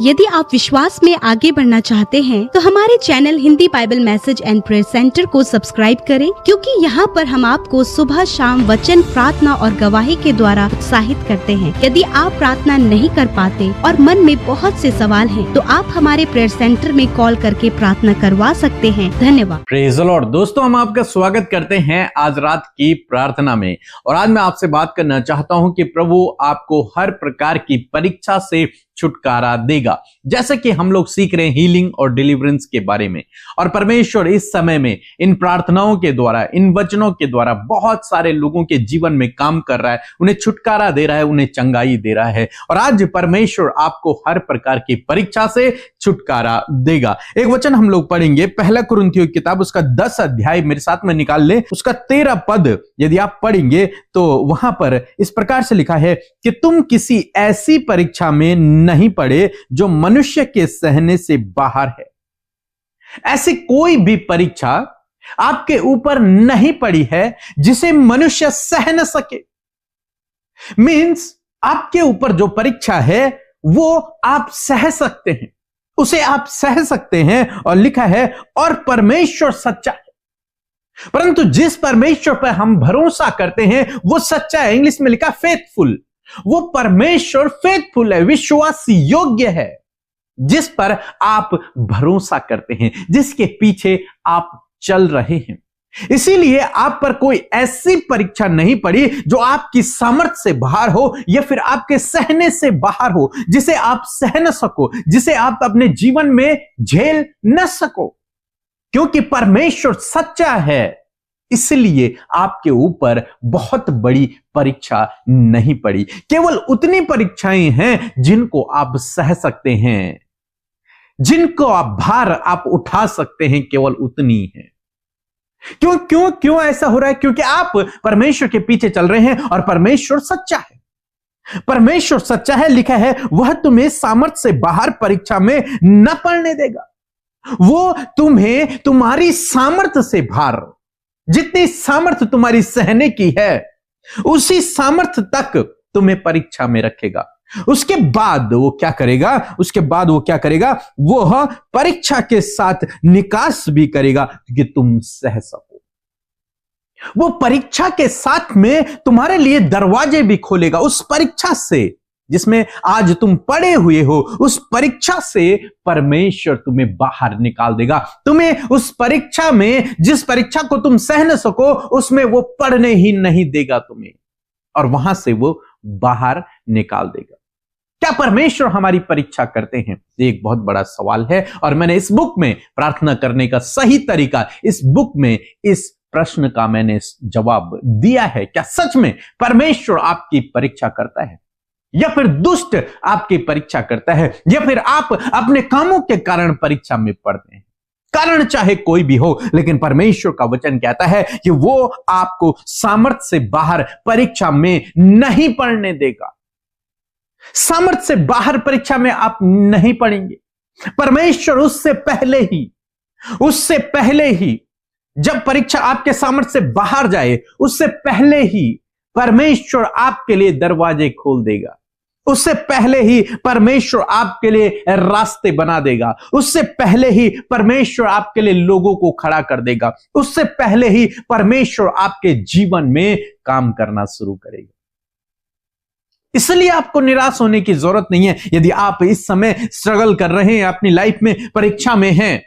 यदि आप विश्वास में आगे बढ़ना चाहते हैं तो हमारे channel Hindi Bible message and prayer centre को सब्सक्राइब करें, क्योंकि यहाँ पर हम आपको सुबह शाम वचन, प्रार्थना और गवाही के द्वारा उत्साहित करते हैं। यदि आप प्रार्थना नहीं कर पाते और मन में बहुत से सवाल हैं, तो आप हमारे प्रेयर सेंटर में कॉल करके प्रार्थना करवा सकते हैं। धन्यवाद। Praise the Lord. दोस्तों, हम आपका स्वागत करते हैं आज रात की प्रार्थना में। और आज मैं आपसे बात करना चाहता हूं कि प्रभु आपको हर प्रकार की परीक्षा से छुटकारा देगा। जैसे कि हम लोग सीख रहे हैं हीलिंग और डिलीवरेंस के बारे में, और परमेश्वर इस समय में इन प्रार्थनाओं के द्वारा, इन वचनों के द्वारा बहुत सारे लोगों के जीवन में काम कर रहा है, उन्हें छुटकारा दे रहा है, उन्हें चंगाई दे रहा है। और आज परमेश्वर आपको हर प्रकार की परीक्षा से छुटकारा देगा। एक वचन हम लोग पढ़ेंगे, पहला कुरिन्थियों की किताब, उसका 10 अध्याय मेरे साथ में निकाल ले, उसका 13 पद यदि आप पढ़ेंगे तो वहां पर इस प्रकार से लिखा है कि तुम किसी ऐसी परीक्षा में नहीं पड़े जो मनुष्य के सहने से बाहर है। ऐसी कोई भी परीक्षा आपके ऊपर नहीं पड़ी है जिसे मनुष्य सह न सके। मीन्स आपके ऊपर जो परीक्षा है वो आप सह सकते हैं, उसे आप सह सकते हैं। और लिखा है और परमेश्वर सच्चा है। परंतु जिस परमेश्वर पर हम भरोसा करते हैं वो सच्चा है। इंग्लिश में लिखा फेथफुल। वो परमेश्वर फेथफुल है, विश्वास योग्य है, जिस पर आप भरोसा करते हैं, जिसके पीछे आप चल रहे हैं। इसीलिए आप पर कोई ऐसी परीक्षा नहीं पड़ी जो आपकी सामर्थ्य से बाहर हो या फिर आपके सहने से बाहर हो, जिसे आप सह न सको, जिसे आप अपने जीवन में झेल न सको। क्योंकि परमेश्वर सच्चा है, इसलिए आपके ऊपर बहुत बड़ी परीक्षा नहीं पड़ी। केवल उतनी परीक्षाएं हैं जिनको आप सह सकते हैं, जिनको आप भार आप उठा सकते हैं, केवल उतनी है। क्यों ऐसा हो रहा है? क्योंकि आप परमेश्वर के पीछे चल रहे हैं और परमेश्वर सच्चा है। परमेश्वर सच्चा है, लिखा है वह तुम्हें सामर्थ्य से बाहर परीक्षा में न पड़ने देगा। वो तुम्हें तुम्हारी सामर्थ्य से बाहर, जितनी सामर्थ्य तुम्हारी सहने की है, उसी सामर्थ्य तक तुम्हें परीक्षा में रखेगा। उसके बाद वो क्या करेगा? वो परीक्षा के साथ निकास भी करेगा कि तुम सह सको। वो परीक्षा के साथ में तुम्हारे लिए दरवाजे भी खोलेगा। उस परीक्षा से जिसमें आज तुम पड़े हुए हो, उस परीक्षा से परमेश्वर तुम्हें बाहर निकाल देगा। तुम्हें उस परीक्षा में, जिस परीक्षा को तुम सह न सको, उसमें वो पढ़ने ही नहीं देगा तुम्हें, और वहां से वो बाहर निकाल देगा। क्या परमेश्वर हमारी परीक्षा करते हैं? ये एक बहुत बड़ा सवाल है, और मैंने इस बुक में प्रार्थना करने का सही तरीका, इस बुक में इस प्रश्न का मैंने जवाब दिया है। क्या सच में परमेश्वर आपकी परीक्षा करता है, या फिर दुष्ट आपकी परीक्षा करता है, या फिर आप अपने कामों के कारण परीक्षा में पड़ते हैं? कारण चाहे कोई भी हो, लेकिन परमेश्वर का वचन कहता है कि वो आपको सामर्थ्य से बाहर परीक्षा में नहीं पड़ने देगा। सामर्थ्य से बाहर परीक्षा में आप नहीं पड़ेंगे। परमेश्वर उससे पहले ही जब परीक्षा आपके सामर्थ्य से बाहर जाए, उससे पहले ही परमेश्वर आपके लिए दरवाजे खोल देगा। उससे पहले ही परमेश्वर आपके लिए रास्ते बना देगा। उससे पहले ही परमेश्वर आपके लिए लोगों को खड़ा कर देगा। उससे पहले ही परमेश्वर आपके जीवन में काम करना शुरू करेगा। इसलिए आपको निराश होने की जरूरत नहीं है। यदि आप इस समय स्ट्रगल कर रहे हैं, अपनी लाइफ में परीक्षा में हैं,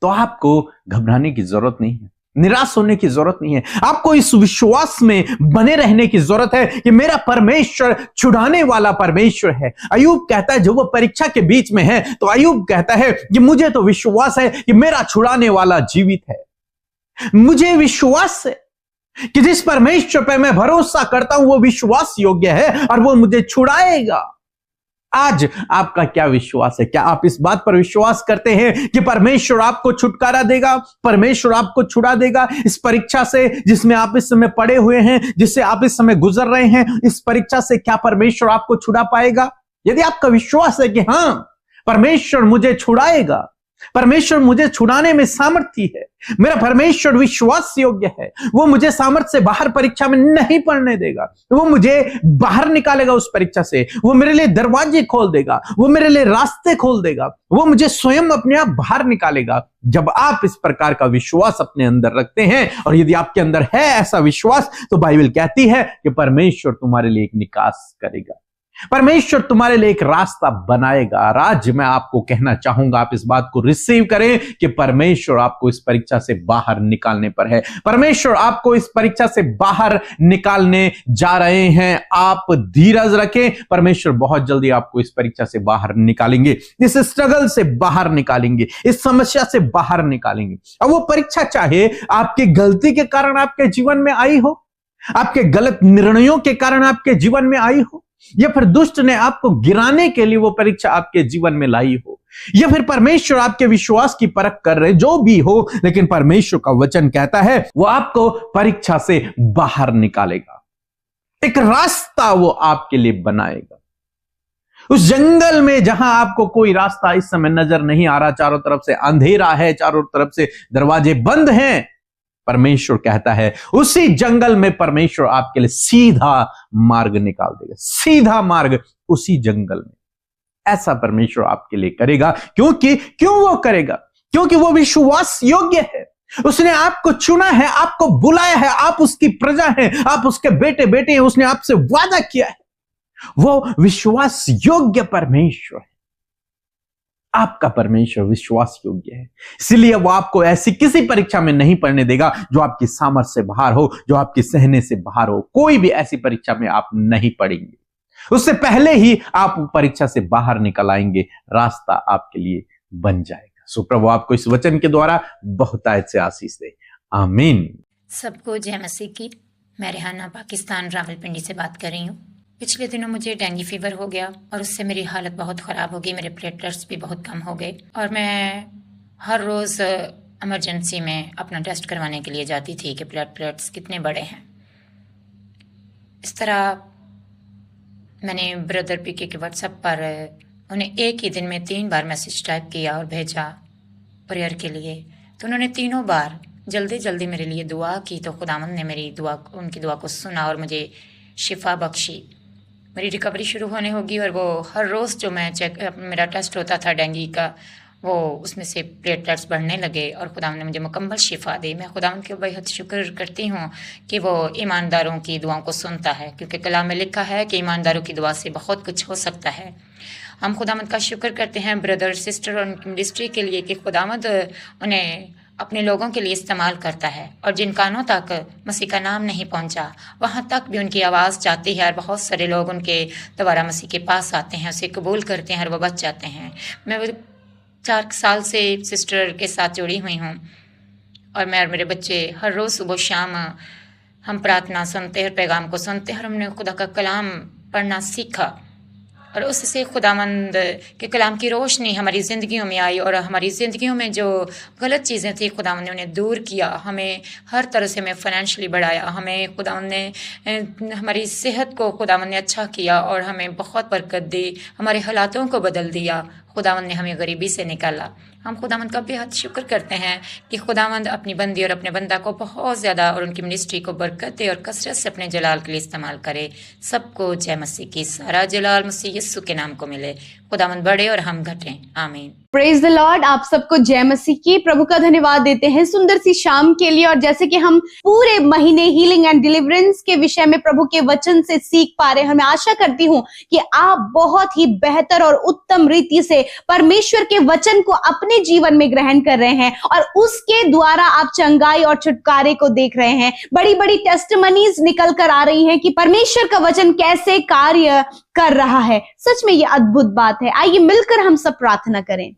तो आपको घबराने की जरूरत नहीं है, निराश होने की जरूरत नहीं है। आपको इस विश्वास में बने रहने की जरूरत है कि मेरा परमेश्वर छुड़ाने वाला परमेश्वर है। अय्यूब कहता है, जब वो परीक्षा के बीच में है, तो अय्यूब कहता है कि मुझे तो विश्वास है कि मेरा छुड़ाने वाला जीवित है। मुझे विश्वास है कि जिस परमेश्वर पर मैं भरोसा करता हूं वो विश्वास योग्य है और वो मुझे छुड़ाएगा। आज आपका क्या विश्वास है? क्या आप इस बात पर विश्वास करते हैं कि परमेश्वर आपको छुटकारा देगा, परमेश्वर आपको छुड़ा देगा इस परीक्षा से जिसमें आप इस समय पड़े हुए हैं, जिससे आप इस समय गुजर रहे हैं? इस परीक्षा से क्या परमेश्वर आपको छुड़ा पाएगा? यदि आपका विश्वास है कि हां, परमेश्वर मुझे छुड़ाएगा, परमेश्वर मुझे छुड़ाने में सामर्थ्य है। मेरा परमेश्वर विश्वास योग्य है। वो मुझे सामर्थ्य से बाहर परीक्षा में नहीं पढ़ने देगा। वो मुझे बाहर निकालेगा उस परीक्षा से। वो मेरे लिए दरवाजे खोल देगा। वो मेरे लिए रास्ते खोल देगा। वो मुझे स्वयं अपने आप बाहर निकालेगा। जब आप इस प्रकार का विश्वास अपने अंदर रखते हैं, और यदि आपके अंदर है ऐसा विश्वास, तो बाइबल कहती है कि परमेश्वर तुम्हारे लिए एक निकास करेगा। परमेश्वर तुम्हारे लिए एक रास्ता बनाएगा। और आज मैं आपको कहना चाहूंगा, आप इस बात को रिसीव करें कि परमेश्वर आपको इस परीक्षा से बाहर निकालने पर है। परमेश्वर आपको इस परीक्षा से बाहर निकालने जा रहे हैं। आप धीरज रखें, परमेश्वर बहुत जल्दी आपको इस परीक्षा से बाहर निकालेंगे, इस स्ट्रगल से बाहर निकालेंगे, इस समस्या से बाहर निकालेंगे। अब वो परीक्षा चाहे आपकी गलती के कारण आपके जीवन में आई हो, आपके गलत निर्णयों के कारण आपके जीवन में आई हो, या फिर दुष्ट ने आपको गिराने के लिए वो परीक्षा आपके जीवन में लाई हो, या फिर परमेश्वर आपके विश्वास की परख कर रहे, जो भी हो, लेकिन परमेश्वर का वचन कहता है वो आपको परीक्षा से बाहर निकालेगा। एक रास्ता वो आपके लिए बनाएगा। उस जंगल में जहां आपको कोई रास्ता इस समय नजर नहीं आ रहा, चारों तरफ से अंधेरा है, चारों तरफ से दरवाजे बंद हैं, परमेश्वर कहता है उसी जंगल में परमेश्वर आपके लिए सीधा मार्ग निकाल देगा। सीधा मार्ग उसी जंगल में ऐसा परमेश्वर आपके लिए करेगा। क्यों वो करेगा? क्योंकि वो विश्वास योग्य है। उसने आपको चुना है, आपको बुलाया है, आप उसकी प्रजा हैं, आप उसके बेटे बेटे हैं। उसने आपसे वादा किया है। वो विश्वास योग्य परमेश्वर है। आपका परमेश्वर विश्वास योग्य है, इसलिए वो आपको ऐसी किसी परीक्षा में नहीं पढ़ने देगा जो आपकी सामर्थ्य से बाहर हो, जो आपके सहने से बाहर हो। कोई भी ऐसी परीक्षा में आप नहीं पढ़ेंगे, उससे पहले ही आप परीक्षा से बाहर निकल आएंगे, रास्ता आपके लिए बन जाएगा। सो प्रभु आपको इस वचन के द्वारा बहुतायत से आशीष दे। आमीन। सबको जय मसीह की। मैं रेहाना पाकिस्तान रावलपिंडी से बात कर रही हूँ। पिछले दिनों मुझे डेंगू फीवर हो गया और उससे मेरी हालत बहुत ख़राब हो गई। मेरे प्लेटलेट्स भी बहुत कम हो गए और मैं हर रोज़ इमरजेंसी में अपना टेस्ट करवाने के लिए जाती थी कि प्लेटलेट्स कितने बड़े हैं। इस तरह मैंने ब्रदर पीके के व्हाट्सएप पर उन्हें एक ही दिन में 3 बार मैसेज टाइप किया और भेजा प्रेयर के लिए। तो उन्होंने तीनों बार जल्दी जल्दी मेरे लिए दुआ की। तो खुदावंद ने मेरी दुआ, उनकी दुआ को सुना और मुझे शिफा बख्शी। मेरी रिकवरी शुरू होने होगी और वो हर रोज़ जो मैं मेरा टेस्ट होता था डेंगू का, वो उसमें से प्लेटलेट्स बढ़ने लगे और खुदावंद ने मुझे मुकम्मल शिफा दी। मैं खुदावंद के बेहद शुक्र करती हूँ कि वो ईमानदारों की दुआओं को सुनता है, क्योंकि कलाम में लिखा है कि ईमानदारों की दुआ से बहुत कुछ हो सकता है। हम खुदावंद का शुक्र करते हैं ब्रदर सिस्टर और उनकी मिनिस्ट्री के लिए कि खुदावंद उन्हें अपने लोगों के लिए इस्तेमाल करता है और जिन कानों तक मसीह का नाम नहीं पहुंचा, वहां तक भी उनकी आवाज़ जाती है और बहुत सारे लोग उनके दोबारा मसीह के पास आते हैं, उसे कबूल करते हैं और वो बच जाते हैं। मैं 4 साल से सिस्टर के साथ जुड़ी हुई हूँ और मैं और मेरे बच्चे हर रोज़ सुबह शाम हम प्रार्थना सुनते हैं और पैगाम को सुनते हैं और हमने खुदा का कलाम पढ़ना सीखा और उससे खुदावंद के कलाम की रोशनी हमारी ज़िंदगियों में आई और हमारी ज़िंदगियों में जो गलत चीज़ें थी खुदावंद ने उन्हें दूर किया। हमें हर तरह से हमें फाइनेंशियली बढ़ाया। हमें खुदावंद ने हमारी सेहत को खुदावंद ने अच्छा किया और हमें बहुत बरकत दी। हमारे हालातों को बदल दिया। खुदावंद ने हमें गरीबी से निकाला। हम खुदावंद का बेहद शुक्र करते हैं कि खुदावंद अपनी बंदी और अपने बंदा को बहुत ज़्यादा और उनकी मिनिस्ट्री को बरकत दे और कसरत से अपने जलाल के लिए इस्तेमाल करे। सबको जय मसीह की। सारा जलाल मसीह यीशु के नाम को मिले। खुदावंद बढ़े और हम घटें। आमीन। Praise the Lord. आप सबको जय मसीह की। प्रभु का धन्यवाद देते हैं सुंदर सी शाम के लिए। और जैसे कि हम पूरे महीने हीलिंग एंड डिलीवरेंस के विषय में प्रभु के वचन से सीख पा रहे हैं, मैं आशा करती हूँ कि आप बहुत ही बेहतर और उत्तम रीति से परमेश्वर के वचन को अपने जीवन में ग्रहण कर रहे हैं और उसके द्वारा आप चंगाई और छुटकारे को देख रहे हैं। बड़ी बड़ी टेस्टिमनीज निकल कर आ रही हैं कि परमेश्वर का वचन कैसे कार्य कर रहा है। सच में ये अद्भुत बात है। आइए मिलकर हम सब प्रार्थना करें।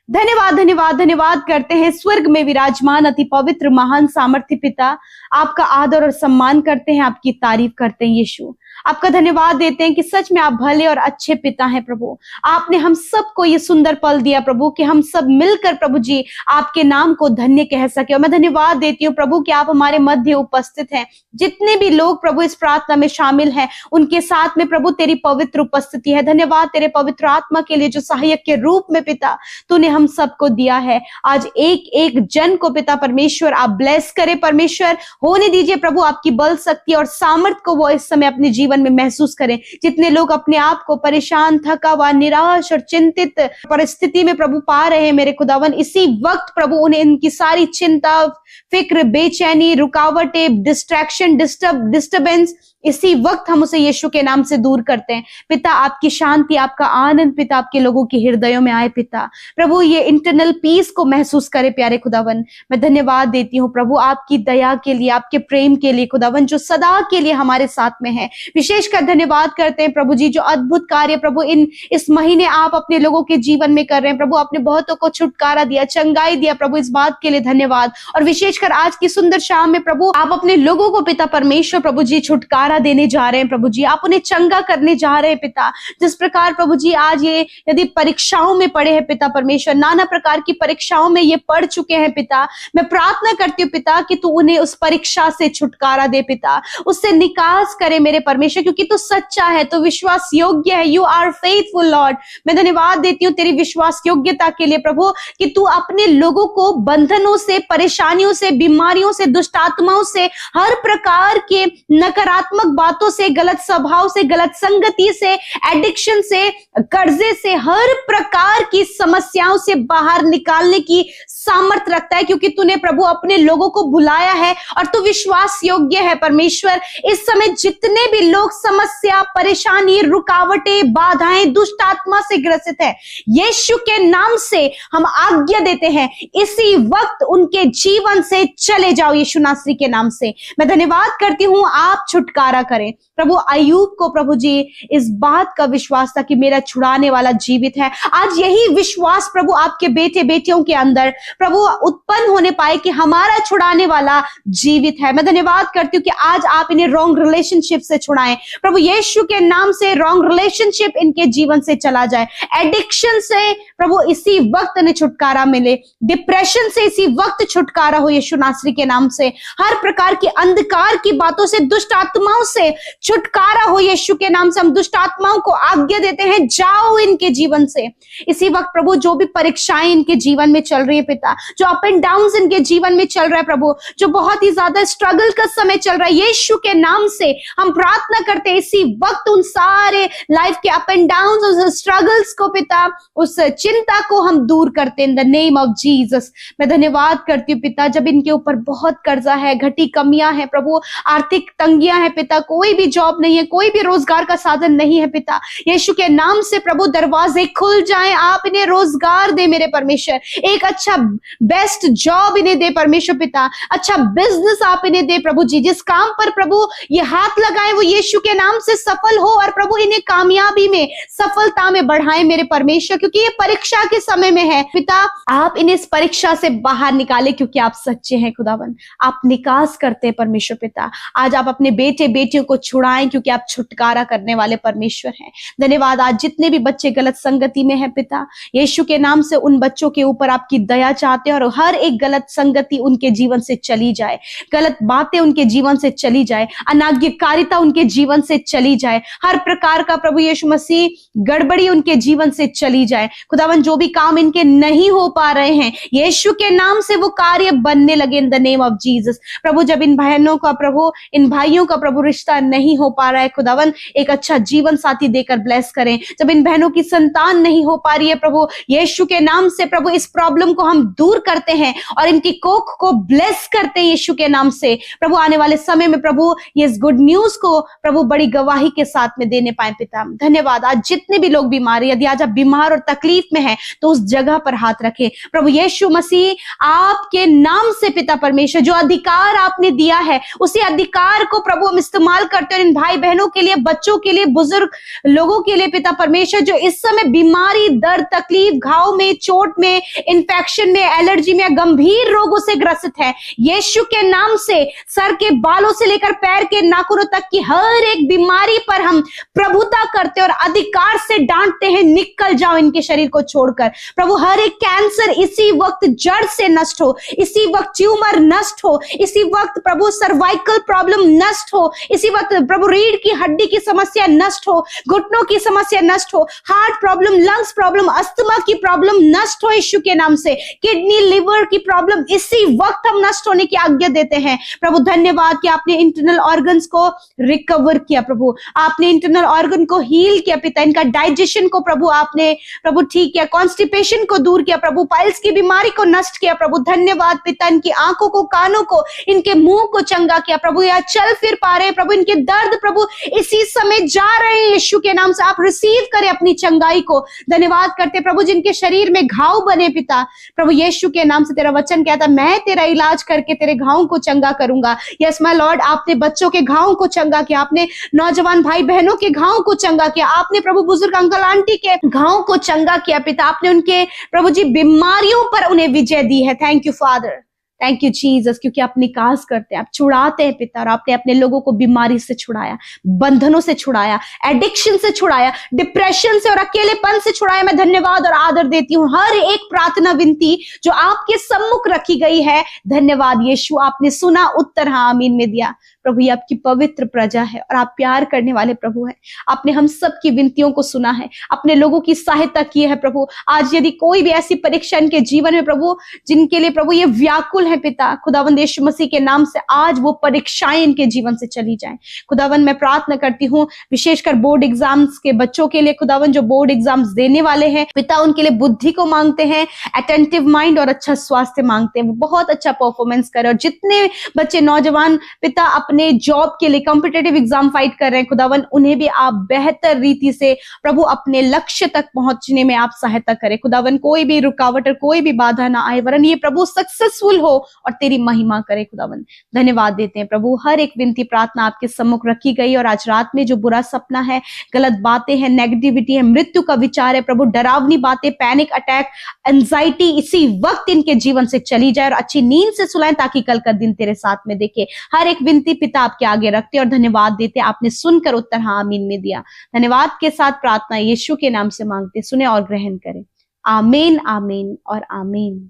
धन्यवाद धन्यवाद धन्यवाद करते हैं स्वर्ग में विराजमान अति पवित्र महान सामर्थ्य पिता, आपका आदर और सम्मान करते हैं, आपकी तारीफ करते हैं यीशु। आपका धन्यवाद देते हैं कि सच में आप भले और अच्छे पिता हैं प्रभु। आपने हम सबको ये सुंदर पल दिया प्रभु कि हम सब मिलकर प्रभु जी आपके नाम को धन्य कह सके। और मैं धन्यवाद देती हूँ प्रभु कि आप हमारे मध्य उपस्थित हैं। जितने भी लोग प्रभु इस प्रार्थना में शामिल हैं उनके साथ में प्रभु तेरी पवित्र उपस्थिति है। धन्यवाद तेरे पवित्र आत्मा के लिए जो सहायक के रूप में पिता तूने हम सबको दिया है। आज एक एक जन को पिता परमेश्वर आप ब्लेस करे परमेश्वर, होने दीजिए प्रभु आपकी बल शक्ति और सामर्थ को वो इस समय अपने जीवन में महसूस करें। जितने लोग अपने आप को परेशान, थका हुआ, निराश और चिंतित परिस्थिति में प्रभु पा रहे हैं मेरे खुदावन, इसी वक्त प्रभु उन्हें इनकी सारी चिंता, फिक्र, बेचैनी, रुकावटें, डिस्ट्रैक्शन, डिस्टर्बेंस, इसी वक्त हम उसे यीशु के नाम से दूर करते हैं। पिता आपकी शांति, आपका आनंद पिता आपके लोगों के हृदयों में आए पिता। प्रभु ये इंटरनल पीस को महसूस करे प्यारे खुदावन। मैं धन्यवाद देती हूँ प्रभु आपकी दया के लिए, आपके प्रेम के लिए खुदावन जो सदा के लिए हमारे साथ में है। विशेषकर धन्यवाद करते हैं प्रभु जी जो अद्भुत कार्य प्रभु इस महीने आप अपने लोगों के जीवन में कर रहे हैं प्रभु। आपने बहुतों को छुटकारा दिया, चंगाई दिया प्रभु, इस बात के लिए धन्यवाद। और विशेषकर आज की सुंदर शाम में प्रभु आप अपने लोगों को पिता परमेश्वर प्रभु जी छुटकारा देने जा रहे हैं प्रभु जी। आप उन्हें चंगा करने जा रहे हैं पिता। जिस प्रकार प्रभु जी आज ये यदि परीक्षाओं में पड़े हैं पिता परमेश्वर, नाना प्रकार की परीक्षाओं में ये पढ़ चुके हैं पिता, मैं प्रार्थना करती हूँ पिता कि तू उन्हें उस परीक्षा से छुटकारा दे पिता, उससे निकास करे मेरे परमेश्वर, क्योंकि तू सच्चा है, तू विश्वास योग्य है। You are faithful Lord. मैं धन्यवाद देती हूँ तेरी विश्वास योग्यता के लिए प्रभु कि तू अपने लोगों को बंधनों से, परेशानियों से, बीमारियों से, दुष्ट आत्माओं से, हर प्रकार के नकारात्मक बातों से, गलत स्वभाव से, गलत संगति से, एडिक्शन से, कर्जे से, हर प्रकार की समस्याओं से बाहर निकालने की सामर्थ रखता है, क्योंकि तूने प्रभु अपने लोगों को बुलाया है और तू विश्वास योग्य है परमेश्वर। इस समय जितने भी लोग समस्या, परेशानी, रुकावटें, बाधाएं, दुष्ट आत्मा से ग्रसित है, यीशु के नाम से हम आज्ञा देते हैं इसी वक्त उनके जीवन से चले जाओ यीशु नासरी के नाम से। मैं धन्यवाद करती हूं आप छुटकारा करें प्रभु। अय्यूब को प्रभु जी इस बात का विश्वास था कि मेरा छुड़ाने वाला जीवित है। आज यही विश्वास प्रभु आपके बेटे बेटियों के अंदर प्रभु उत्पन्न होने पाए कि हमारा छुड़ाने वाला जीवित है। मैं धन्यवाद करती हूँ कि आज आप इन्हें रॉन्ग रिलेशनशिप से छुड़ाएं प्रभु यीशु के नाम से। रॉन्ग रिलेशनशिप इनके जीवन से चला जाए, एडिक्शन से प्रभु इसी वक्त इन्हें छुटकारा मिले, डिप्रेशन से इसी वक्त छुटकारा हो यीशु नासरी के नाम से। हर प्रकार की अंधकार की बातों से, दुष्ट आत्माओं से छुटकारा हो यीशु के नाम से। हम दुष्ट आत्माओं को आज्ञा देते हैं जाओ इनके जीवन से। इसी वक्त प्रभु जो भी परीक्षाएं इनके जीवन में चल रही है पिता, जो अप एंड डाउन इनके जीवन में चल रहा है प्रभु, जो बहुत ही ज्यादा स्ट्रगल का समय चल रहा है, यीशु के नाम से हम प्रार्थना करते हैं इसी वक्त उन सारे लाइफ के अप एंड डाउन, उस स्ट्रगल्स को पिता, उस चिंता को हम दूर करते हैं इन द नेम ऑफ जीसस। मैं धन्यवाद करती हूँ पिता जब इनके ऊपर बहुत कर्जा है, घटी कमियां है प्रभु, आर्थिक तंगियां है पिता, कोई भी जॉब नहीं है, कोई भी रोजगार का साधन नहीं है पिता, यीशु के नाम से प्रभु दरवाजे खुल जाएं। आप इन्हें रोजगार दे मेरे परमेश्वर, एक अच्छा बेस्ट जॉब इन्हें दे परमेश्वर पिता, अच्छा बिजनेस आप इन्हें दे प्रभु जी। जिस काम पर प्रभु ये हाथ लगाए वो यीशु के नाम से सफल हो और प्रभु इन्हें कामयाबी में, सफलता में बढ़ाए मेरे परमेश्वर, क्योंकि ये परीक्षा के समय में है पिता। आप इन्हें इस परीक्षा से बाहर निकाले क्योंकि आप सच्चे हैं खुदावन, आप निकास करते हैं परमेश्वर पिता। आज आप अपने बेटे बेटियों को छुड़ाएं क्योंकि आप छुटकारा करने वाले परमेश्वर हैं। धन्यवाद। आज जितने भी बच्चे गलत संगति में हैं पिता, यीशु के नाम से उन बच्चों के ऊपर आपकी दया चाहते हैं और हर एक गलत संगति उनके जीवन से चली जाए, गलत बातें उनके जीवन से चली जाए, अनाज्ञाकारिता उनके जीवन से चली जाए, हर प्रकार का प्रभु यीशु मसीह गड़बड़ी उनके जीवन से चली जाए खुदावन। जो भी काम इनके नहीं हो पा रहे हैं यीशु के नाम से वो कार्य बनने लगे in the name of Jesus. प्रभु जब इन बहनों का प्रभु, इन भाइयों का प्रभु रिश्ता नहीं हो पा रहा है खुदावन, एक अच्छा जीवन साथी देकर ब्लेस करें। जब इन बहनों की संतान नहीं हो पा रही है प्रभु, यीशु के नाम से प्रभु इस प्रॉब्लम को हम दूर करते हैं और इनकी कोख को ब्लेस करते हैं यीशु के नाम से। प्रभु आने वाले समय में प्रभु ये इस गुड न्यूज को प्रभु बड़ी गवाही के साथ में देने पाए पिता। धन्यवाद। आज जितने भी लोग बीमार हैं, यदि आज आप बीमार और तकलीफ में हैं तो उस जगह पर हाथ रखें प्रभु यीशु मसीह आपके नाम से पिता परमेश्वर। जो अधिकार आपने दिया है उसी अधिकार को प्रभु हम इस्तेमाल इस्तेमाल करते हो इन भाई बहनों के लिए, बच्चों के लिए, बुजुर्ग लोगों के लिए पिता परमेश्वर, जो इस समय बीमारी, दर्द, तकलीफ, घाव में, चोट में, इन्फेक्शन में, एलर्जी में, गंभीर रोगों से ग्रसित है। यीशु के नाम से सर के बालों से लेकर पैर के नाखूनों तक की हर एक बीमारी पर हम प्रभुता करते और अधिकार से डांटते हैं, निकल जाओ इनके शरीर को छोड़कर। प्रभु हर एक कैंसर इसी वक्त जड़ से नष्ट हो, इसी वक्त ट्यूमर नष्ट हो, इसी वक्त प्रभु सर्वाइकल प्रॉब्लम नष्ट हो, इसी वक्त प्रभु रीढ़ की हड्डी की समस्या नष्ट हो, घुटनों की समस्या नष्ट हो, heart problem, lungs problem, asthma की प्रॉब्लम नष्ट हो यीशु के नाम से, किडनी, लिवर की प्रॉब्लम इसी वक्त हम नष्ट होने की आज्ञा देते हैं। प्रभु धन्यवाद कि आपने इंटरनल ऑर्गन्स को रिकवर किया, प्रभु आपने इंटरनल ऑर्गन को हील किया पिता, इनका डाइजेशन को प्रभु आपने प्रभु ठीक किया, कॉन्स्टिपेशन को दूर किया प्रभु, पाइल्स की बीमारी को नष्ट किया प्रभु। धन्यवाद पिता, इनकी आंखों को, कानों को, इनके मुंह को चंगा किया प्रभु, या चल फिर पा रहे प्रभु, इनके दर्द प्रभु इसी समय जा रहे हैं यीशु के नाम से, आप रिसीव करें अपनी चंगाई को। धन्यवाद करते प्रभु जिनके शरीर में घाव बने पिता, प्रभु यीशु के नाम से तेरा वचन कहता मैं तेरा इलाज करके तेरे घावों को चंगा करूंगा। यस माय लॉर्ड, आपने बच्चों के घावों को चंगा किया, आपने नौजवान भाई बहनों के घावों को चंगा किया, आपने प्रभु बुजुर्ग अंकल आंटी के घावों को चंगा किया पिता, आपने उनके प्रभु जी बीमारियों पर उन्हें विजय दी है। Thank you father, thank you Jesus, क्योंकि आप निकास करते हैं, आप छुड़ाते हैं पिता, और आपने अपने लोगों को बीमारी से छुड़ाया, बंधनों से छुड़ाया, एडिक्शन से छुड़ाया, डिप्रेशन से और अकेलेपन से छुड़ाया। मैं धन्यवाद और आदर देती हूँ हर एक प्रार्थना विनती जो आपके सम्मुख रखी गई है। धन्यवाद यीशु, आपने सुना, उत्तर हाँ आमीन में दिया। प्रभु ये आपकी पवित्र प्रजा है और आप प्यार करने वाले प्रभु हैं। आपने हम सब की विनतियों को सुना है, अपने लोगों की सहायता की है प्रभु। आज यदि कोई भी ऐसी परीक्षा इनके जीवन में प्रभु, जिनके लिए प्रभु ये व्याकुल है पिता, खुदावंद यीशु मसीह के नाम से आज वो परीक्षाएं इनके जीवन से चली जाएं। खुदावंद मैं प्रार्थना करती हूँ विशेषकर बोर्ड एग्जाम्स के बच्चों के लिए, खुदावंद जो बोर्ड एग्जाम्स देने वाले हैं पिता, उनके लिए बुद्धि को मांगते हैं, अटेंटिव माइंड और अच्छा स्वास्थ्य मांगते हैं, वो बहुत अच्छा परफॉर्मेंस करे। और जितने बच्चे नौजवान पिता अपने जॉब के लिए कॉम्पिटिटिव एग्जाम फाइट कर रहे हैं खुदावन, उन्हें भी आप बेहतर रीति से प्रभु अपने लक्ष्य तक पहुंचने में आप सहायता करें खुदावन। कोई भी रुकावट और कोई भी बाधा ना आए, वरन ये प्रभु सक्सेसफुल हो और तेरी महिमा करे खुदावन। धन्यवाद देते हैं प्रभु, हर एक विनती प्रार्थना आपके सम्मुख रखी गई। और आज रात में जो बुरा सपना है, गलत बातें हैं, नेगेटिविटी है, मृत्यु का विचार है प्रभु, डरावनी बातें, पैनिक अटैक, एंजाइटी इसी वक्त इनके जीवन से चली जाए और अच्छी नींद से सुलाएं ताकि कल का दिन तेरे साथ में देखे। हर एक विनती पिता आपके आगे रखते और धन्यवाद देते, आपने सुनकर उत्तर हाँ आमीन में दिया। धन्यवाद के साथ प्रार्थना यीशु के नाम से मांगते, सुने और ग्रहण करें। आमीन, आमीन और आमीन।